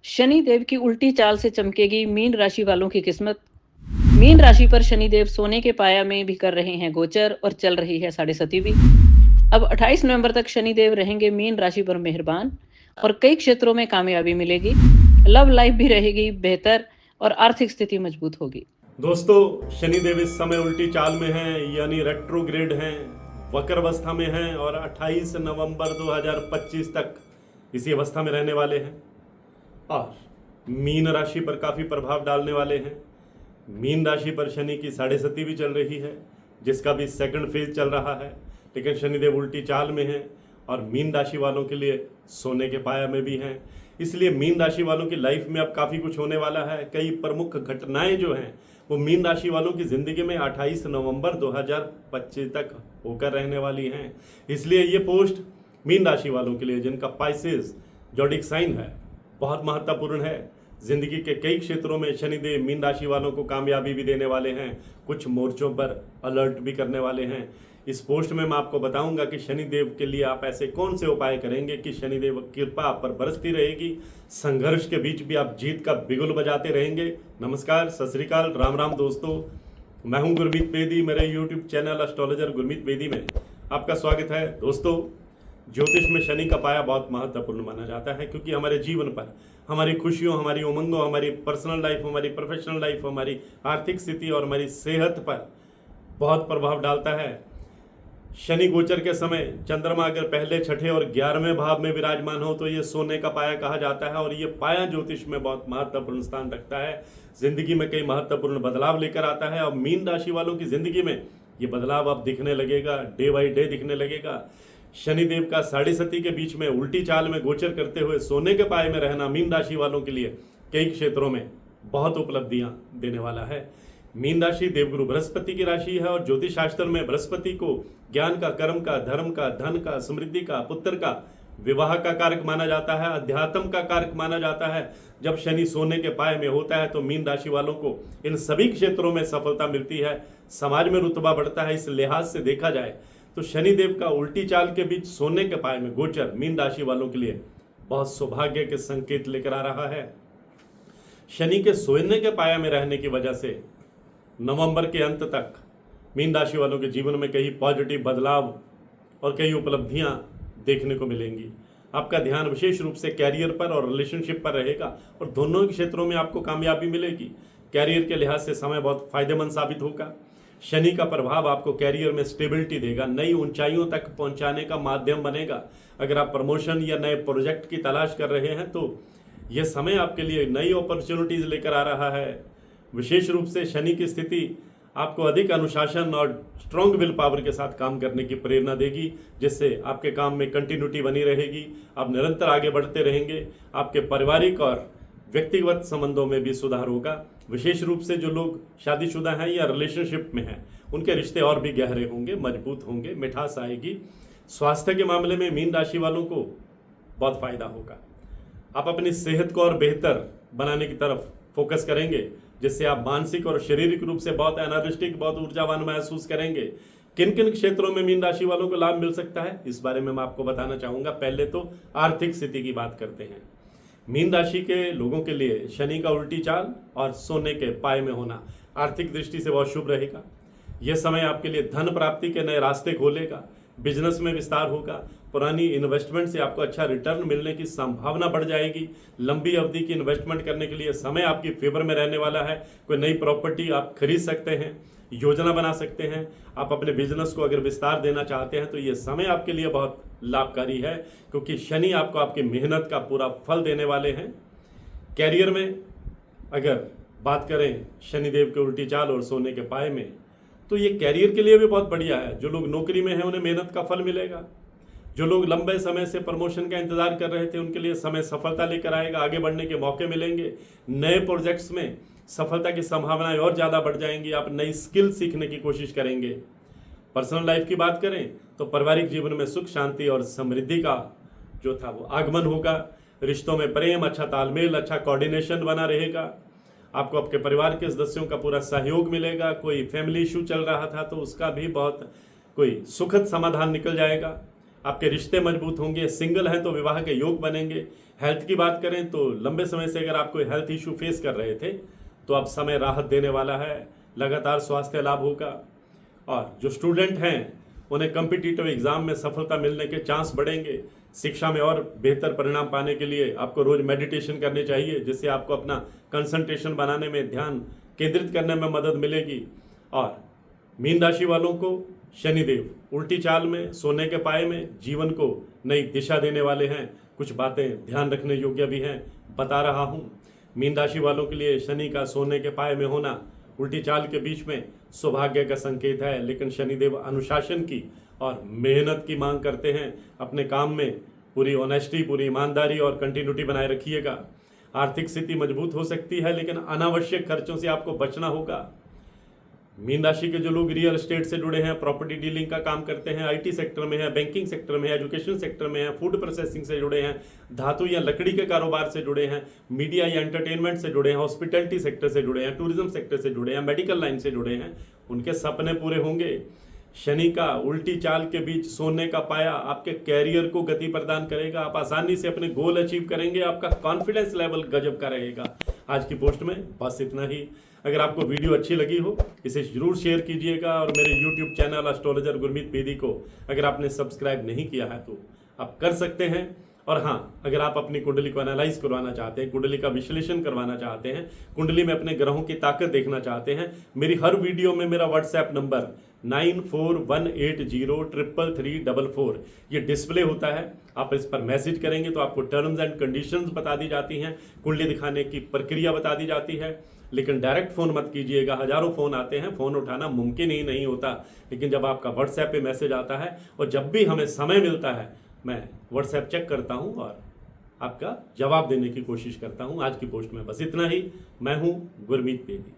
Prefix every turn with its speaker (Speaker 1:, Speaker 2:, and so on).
Speaker 1: शनि देव की उल्टी चाल से चमकेगी मीन राशि वालों की किस्मत। मीन राशि पर शनि देव सोने के पाया में भी कर रहे हैं गोचर और चल रही है साढ़े सती भी। अब 28 नवंबर तक शनि देव रहेंगे मीन राशि पर मेहरबान और कई क्षेत्रों में कामयाबी मिलेगी। लव लाइफ भी रहेगी बेहतर और आर्थिक स्थिति मजबूत होगी।
Speaker 2: दोस्तों, शनिदेव इस समय उल्टी चाल में हैं, यानी रेट्रोग्रेड हैं, वक्र अवस्था में हैं और 28 नवंबर 2025 तक इसी अवस्था में रहने वाले हैं और मीन राशि पर काफ़ी प्रभाव डालने वाले हैं। मीन राशि पर शनि की साढ़े सती भी चल रही है, जिसका भी सेकंड फेज चल रहा है, लेकिन शनिदेव उल्टी चाल में हैं और मीन राशि वालों के लिए सोने के पाया में भी हैं। इसलिए मीन राशि वालों की लाइफ में अब काफ़ी कुछ होने वाला है। कई प्रमुख घटनाएं जो हैं वो मीन राशि वालों की ज़िंदगी में 28 नवंबर 2025 तक होकर रहने वाली हैं। इसलिए ये पोस्ट मीन राशि वालों के लिए, जिनका पाइसेस जॉडिक साइन है, बहुत महत्वपूर्ण है। जिंदगी के कई क्षेत्रों में शनिदेव मीन राशि वालों को कामयाबी भी देने वाले हैं, कुछ मोर्चों पर अलर्ट भी करने वाले हैं। इस पोस्ट में मैं आपको बताऊंगा कि शनिदेव के लिए आप ऐसे कौन से उपाय करेंगे कि शनिदेव कृपा आप पर बरसती रहेगी, संघर्ष के बीच भी आप जीत का बिगुल बजाते रहेंगे। नमस्कार, सत श्री अकाल, राम राम दोस्तों, मैं हूं गुरमीत बेदी। मेरे YouTube channel astrologer Gurmeet Bedi में आपका स्वागत है। दोस्तों, ज्योतिष में शनि का पाया बहुत महत्वपूर्ण माना जाता है, क्योंकि हमारे जीवन पर, हमारी खुशियों, हमारी उमंगों, हमारी पर्सनल लाइफ, हमारी प्रोफेशनल लाइफ, हमारी आर्थिक स्थिति और हमारी सेहत पर बहुत प्रभाव डालता है। शनि गोचर के समय चंद्रमा अगर पहले, छठे और 11वें भाव में विराजमान हो तो ये सोने का पाया कहा जाता है और ये पाया ज्योतिष में बहुत महत्वपूर्ण स्थान रखता है। जिंदगी में कई महत्वपूर्ण बदलाव लेकर आता है और मीन राशि वालों की जिंदगी में ये बदलाव अब दिखने लगेगा, डे बाई डे दिखने लगेगा। शनिदेव का साढ़े सती के बीच में उल्टी चाल में गोचर करते हुए सोने के पाए में रहना मीन राशि वालों के लिए कई क्षेत्रों में बहुत उपलब्धियां देने वाला है। मीन राशि देवगुरु बृहस्पति की राशि है और ज्योतिष शास्त्र में बृहस्पति को ज्ञान का, कर्म का, धर्म का, धन का, समृद्धि का, पुत्र का, विवाह का कारक माना जाता है, अध्यात्म का कारक माना जाता है। जब शनि सोने के पाए में होता है तो मीन राशि वालों को इन सभी क्षेत्रों में सफलता मिलती है, समाज में रुतबा बढ़ता है। इस लिहाज से देखा जाए तो शनिदेव का उल्टी चाल के बीच सोने के पाए में गोचर मीन राशि वालों के लिए बहुत सौभाग्य के संकेत लेकर आ रहा है। शनि के सोने के पाया में रहने की वजह से नवंबर के अंत तक मीन राशि वालों के जीवन में कई पॉजिटिव बदलाव और कई उपलब्धियां देखने को मिलेंगी। आपका ध्यान विशेष रूप से कैरियर पर और रिलेशनशिप पर रहेगा और दोनों क्षेत्रों में आपको कामयाबी मिलेगी। कैरियर के लिहाज से समय बहुत फायदेमंद साबित होगा। शनि का प्रभाव आपको कैरियर में स्टेबिलिटी देगा, नई ऊंचाइयों तक पहुंचाने का माध्यम बनेगा। अगर आप प्रमोशन या नए प्रोजेक्ट की तलाश कर रहे हैं तो यह समय आपके लिए नई अपॉर्चुनिटीज लेकर आ रहा है। विशेष रूप से शनि की स्थिति आपको अधिक अनुशासन और स्ट्रॉन्ग विल पावर के साथ काम करने की प्रेरणा देगी, जिससे आपके काम में कंटिन्यूटी बनी रहेगी, आप निरंतर आगे बढ़ते रहेंगे। आपके पारिवारिक और व्यक्तिगत संबंधों में भी सुधार होगा। विशेष रूप से जो लोग शादीशुदा हैं या रिलेशनशिप में हैं, उनके रिश्ते और भी गहरे होंगे, मजबूत होंगे, मिठास आएगी। स्वास्थ्य के मामले में मीन राशि वालों को बहुत फायदा होगा। आप अपनी सेहत को और बेहतर बनाने की तरफ फोकस करेंगे, जिससे आप मानसिक और शारीरिक रूप से बहुत एनर्जेटिक, बहुत ऊर्जावान महसूस करेंगे। किन किन क्षेत्रों में मीन राशि वालों को लाभ मिल सकता है, इस बारे में मैं आपको बताना चाहूँगा। पहले तो आर्थिक स्थिति की बात करते हैं। मीन राशि के लोगों के लिए शनि का उल्टी चाल और सोने के पाए में होना आर्थिक दृष्टि से बहुत शुभ रहेगा। यह समय आपके लिए धन प्राप्ति के नए रास्ते खोलेगा, बिजनेस में विस्तार होगा, पुरानी इन्वेस्टमेंट से आपको अच्छा रिटर्न मिलने की संभावना बढ़ जाएगी। लंबी अवधि की इन्वेस्टमेंट करने के लिए समय आपकी फेवर में रहने वाला है। कोई नई प्रॉपर्टी आप खरीद सकते हैं, योजना बना सकते हैं। आप अपने बिजनेस को अगर विस्तार देना चाहते हैं तो ये समय आपके लिए बहुत लाभकारी है, क्योंकि शनि आपको आपकी मेहनत का पूरा फल देने वाले हैं। कैरियर में अगर बात करें शनिदेव के उल्टी चाल और सोने के पाए में, तो ये कैरियर के लिए भी बहुत बढ़िया है। जो लोग नौकरी में हैं उन्हें मेहनत का फल मिलेगा। जो लोग लंबे समय से प्रमोशन का इंतजार कर रहे थे, उनके लिए समय सफलता लेकर आएगा, आगे बढ़ने के मौके मिलेंगे। नए प्रोजेक्ट्स में सफलता की संभावनाएं और ज़्यादा बढ़ जाएंगी। आप नई स्किल सीखने की कोशिश करेंगे। पर्सनल लाइफ की बात करें तो पारिवारिक जीवन में सुख, शांति और समृद्धि का जो था वो आगमन होगा। रिश्तों में प्रेम, अच्छा तालमेल, अच्छा कोऑर्डिनेशन बना रहेगा। आपको आपके परिवार के सदस्यों का पूरा सहयोग मिलेगा। कोई फैमिली इशू चल रहा था तो उसका भी बहुत कोई सुखद समाधान निकल जाएगा। आपके रिश्ते मजबूत होंगे। सिंगल हैं तो विवाह के योग बनेंगे। हेल्थ की बात करें तो लंबे समय से अगर आप कोई हेल्थ इशू फेस कर रहे थे तो अब समय राहत देने वाला है, लगातार स्वास्थ्य लाभ होगा। और जो स्टूडेंट हैं उन्हें कम्पिटिटिव एग्जाम में सफलता मिलने के चांस बढ़ेंगे। शिक्षा में और बेहतर परिणाम पाने के लिए आपको रोज मेडिटेशन करनी चाहिए, जिससे आपको अपना कंसंट्रेशन बनाने में, ध्यान केंद्रित करने में मदद मिलेगी। और मीन राशि वालों को शनिदेव उल्टी चाल में, सोने के पाए में जीवन को नई दिशा देने वाले हैं। कुछ बातें ध्यान रखने योग्य भी हैं, बता रहा हूँ। मीन राशि वालों के लिए शनि का सोने के पाए में होना उल्टी चाल के बीच में सौभाग्य का संकेत है, लेकिन शनिदेव अनुशासन की और मेहनत की मांग करते हैं। अपने काम में पूरी ऑनेस्टी, पूरी ईमानदारी और कंटिन्यूटी बनाए रखिएगा। आर्थिक स्थिति मजबूत हो सकती है, लेकिन अनावश्यक खर्चों से आपको बचना होगा। मीन राशि के जो लोग रियल एस्टेट से जुड़े हैं, प्रॉपर्टी डीलिंग का काम करते हैं, आईटी सेक्टर में है, बैंकिंग सेक्टर में है, एजुकेशन सेक्टर में है, फूड प्रोसेसिंग से जुड़े हैं, धातु या लकड़ी के कारोबार से जुड़े हैं, मीडिया या एंटरटेनमेंट से जुड़े हैं, हॉस्पिटैलिटी सेक्टर से जुड़े हैं, टूरिज्म सेक्टर से जुड़े हैं, मेडिकल लाइन से जुड़े हैं, उनके सपने पूरे होंगे। शनि का उल्टी चाल के बीच सोने का पाया आपके कैरियर को गति प्रदान करेगा। आप आसानी से अपने गोल अचीव करेंगे। आपका कॉन्फिडेंस लेवल गजब का रहेगा। आज की पोस्ट में बस इतना ही। अगर आपको वीडियो अच्छी लगी हो इसे जरूर शेयर कीजिएगा, और मेरे YouTube channel astrologer Gurmeet Bedi को अगर आपने सब्सक्राइब नहीं किया है तो आप कर सकते हैं। और हाँ, अगर आप अपनी कुंडली को एनालाइज करवाना चाहते हैं, कुंडली का विश्लेषण करवाना चाहते हैं, कुंडली में अपने ग्रहों की ताकत देखना चाहते हैं, मेरी हर वीडियो में मेरा व्हाट्सएप नंबर 9418033344 ये डिस्प्ले होता है। आप इस पर मैसेज करेंगे तो आपको टर्म्स एंड कंडीशंस बता दी जाती हैं, कुंडली दिखाने की प्रक्रिया बता दी जाती है। लेकिन डायरेक्ट फ़ोन मत कीजिएगा, हज़ारों फ़ोन आते हैं, फ़ोन उठाना मुमकिन ही नहीं होता। लेकिन जब आपका व्हाट्सएप पे मैसेज आता है और जब भी हमें समय मिलता है, मैं व्हाट्सएप चेक करता हूं और आपका जवाब देने की कोशिश करता हूं। आज की पोस्ट में बस इतना ही। मैं हूं गुरमीत बेदी।